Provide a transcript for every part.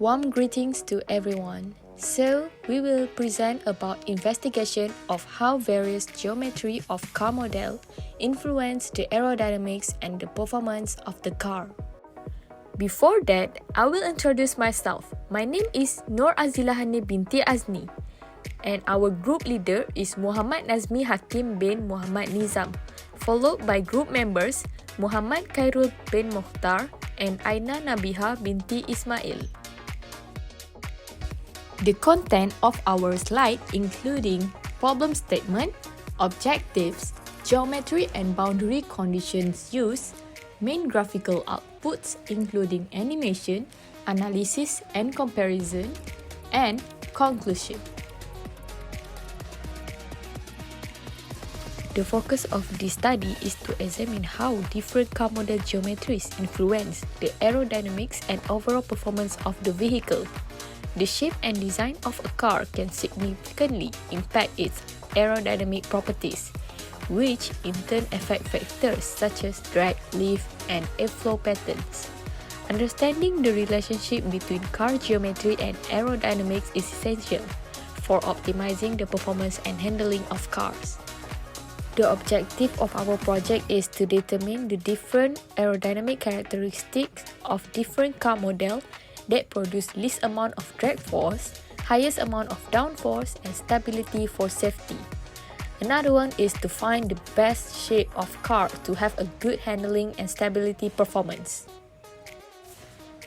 Warm greetings to everyone. So, we will present about investigation of how various geometry of car model influence the aerodynamics and the performance of the car. Before that, I will introduce myself. My name is Nur Azila Hanim Binti AZNI, and our group leader is MUHAMAD NAZMIE HAKIM bin MOHD NIZAM, followed by group members MUHAMAD KHAIRUL bin MOKHTAR and AINA NABIHAH BINTI ISMAIL. The content of our slide including problem statement, objectives, geometry and boundary conditions used, main graphical outputs including animation, analysis and comparison, and conclusion. The focus of this study is to examine how different car model geometries influence the aerodynamics and overall performance of the vehicle. The shape and design of a car can significantly impact its aerodynamic properties, which in turn affect factors such as drag, lift, and airflow patterns. Understanding the relationship between car geometry and aerodynamics is essential for optimizing the performance and handling of cars. The objective of our project is to determine the different aerodynamic characteristics of different car models that produce least amount of drag force, highest amount of downforce, and stability for safety. Another one is to find the best shape of car to have a good handling and stability performance.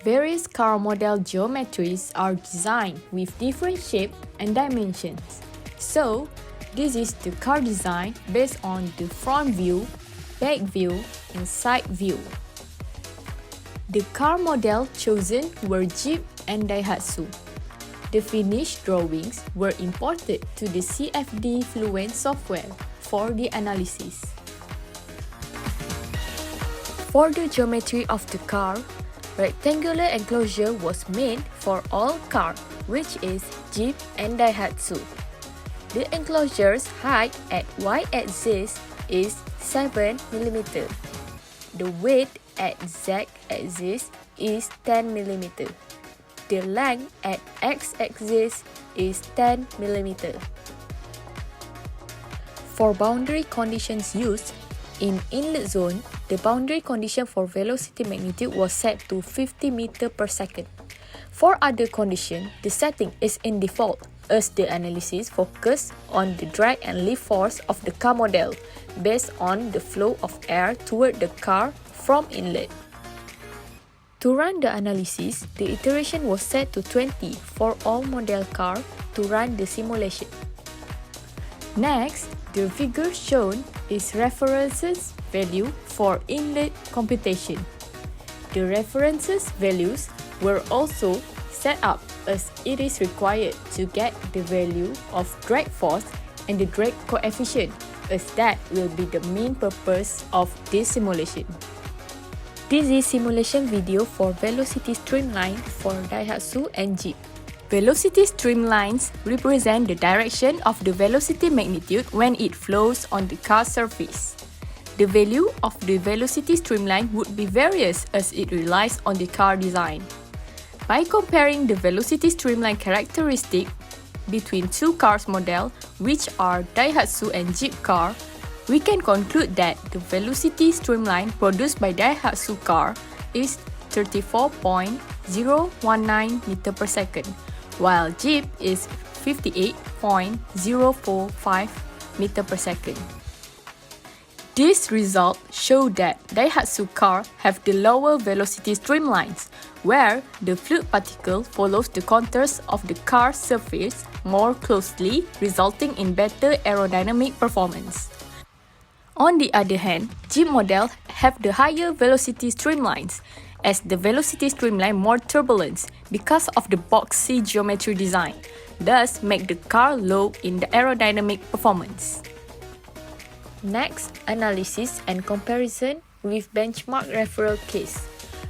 Various car model geometries are designed with different shape and dimensions. So, this is the car design based on the front view, back view, and side view. The car model chosen were Jeep and Daihatsu. The finished drawings were imported to the CFD Fluent software for the analysis. For the geometry of the car, rectangular enclosure was made for all cars, which is Jeep and Daihatsu. The enclosure's height at y-axis is 7 mm. The width at z-axis is 10 mm. The length at x-axis is 10 mm. For boundary conditions used, in inlet zone, the boundary condition for velocity magnitude was set to 50 meter per second. For other conditions, the setting is in default, as the analysis focused on the drag and lift force of the car model based on the flow of air toward the car from inlet. To run the analysis, the iteration was set to 20 for all model car to run the simulation. Next, the figure shown is references value for inlet computation. The references values were also set up as it is required to get the value of drag force and the drag coefficient, as that will be the main purpose of this simulation. This is simulation video for velocity streamline for Daihatsu and Jeep. Velocity streamlines represent the direction of the velocity magnitude when it flows on the car surface. The value of the velocity streamline would be various as it relies on the car design. By comparing the velocity streamline characteristic between two cars model, which are Daihatsu and Jeep car, we can conclude that the velocity streamline produced by Daihatsu car is 34.019 meter per second, while Jeep is 58.045 meter per second. This result show that Daihatsu car have the lower velocity streamlines, where the fluid particle follows the contours of the car surface more closely, resulting in better aerodynamic performance. On the other hand, Jeep model have the higher velocity streamlines, as the velocity streamline more turbulence because of the boxy geometry design, thus make the car low in the aerodynamic performance. Next, analysis and comparison with benchmark referral case.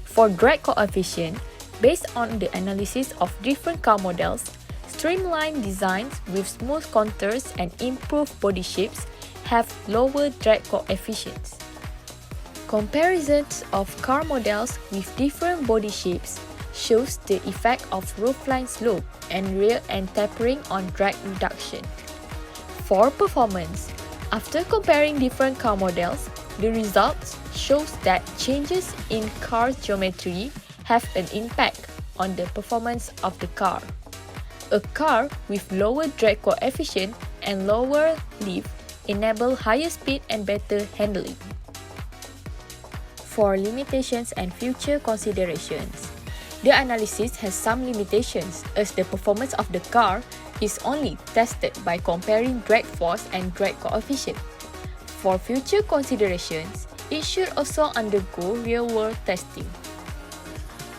For drag coefficient, based on the analysis of different car models, streamlined designs with smooth contours and improved body shapes have lower drag coefficients. Comparisons of car models with different body shapes shows the effect of roofline slope and rear end tapering on drag reduction. For performance, after comparing different car models, the results shows that changes in car geometry have an impact on the performance of the car. A car with lower drag coefficient and lower lift enable higher speed and better handling. For limitations and future considerations, the analysis has some limitations as the performance of the car is only tested by comparing drag force and drag coefficient. For future considerations, it should also undergo real-world testing.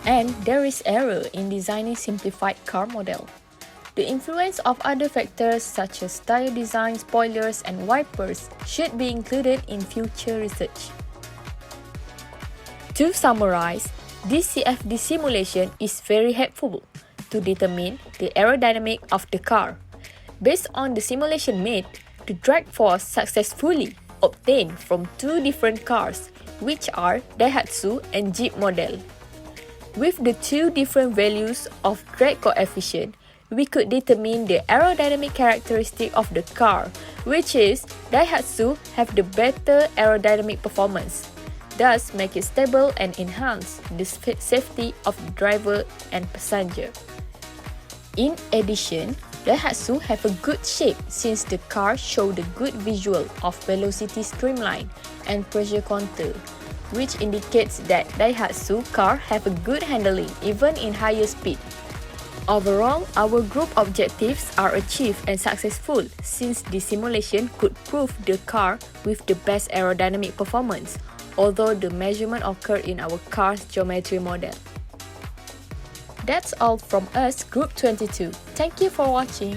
And there is error in designing simplified car model. The influence of other factors such as tire design, spoilers, and wipers should be included in future research. To summarize, this CFD simulation is very helpful to determine the aerodynamic of the car. Based on the simulation made, the drag force successfully obtained from two different cars, which are Daihatsu and Jeep model. With the two different values of drag coefficient, we could determine the aerodynamic characteristic of the car, which is Daihatsu have the better aerodynamic performance, thus make it stable and enhance the safety of the driver and passenger. In addition, Daihatsu have a good shape since the car showed a good visual of velocity streamline and pressure contour, which indicates that Daihatsu car have a good handling even in higher speed. Overall, our group objectives are achieved and successful since the simulation could prove the car with the best aerodynamic performance, although the measurement occurred in our car's geometry model. That's all from us, Group 22. Thank you for watching.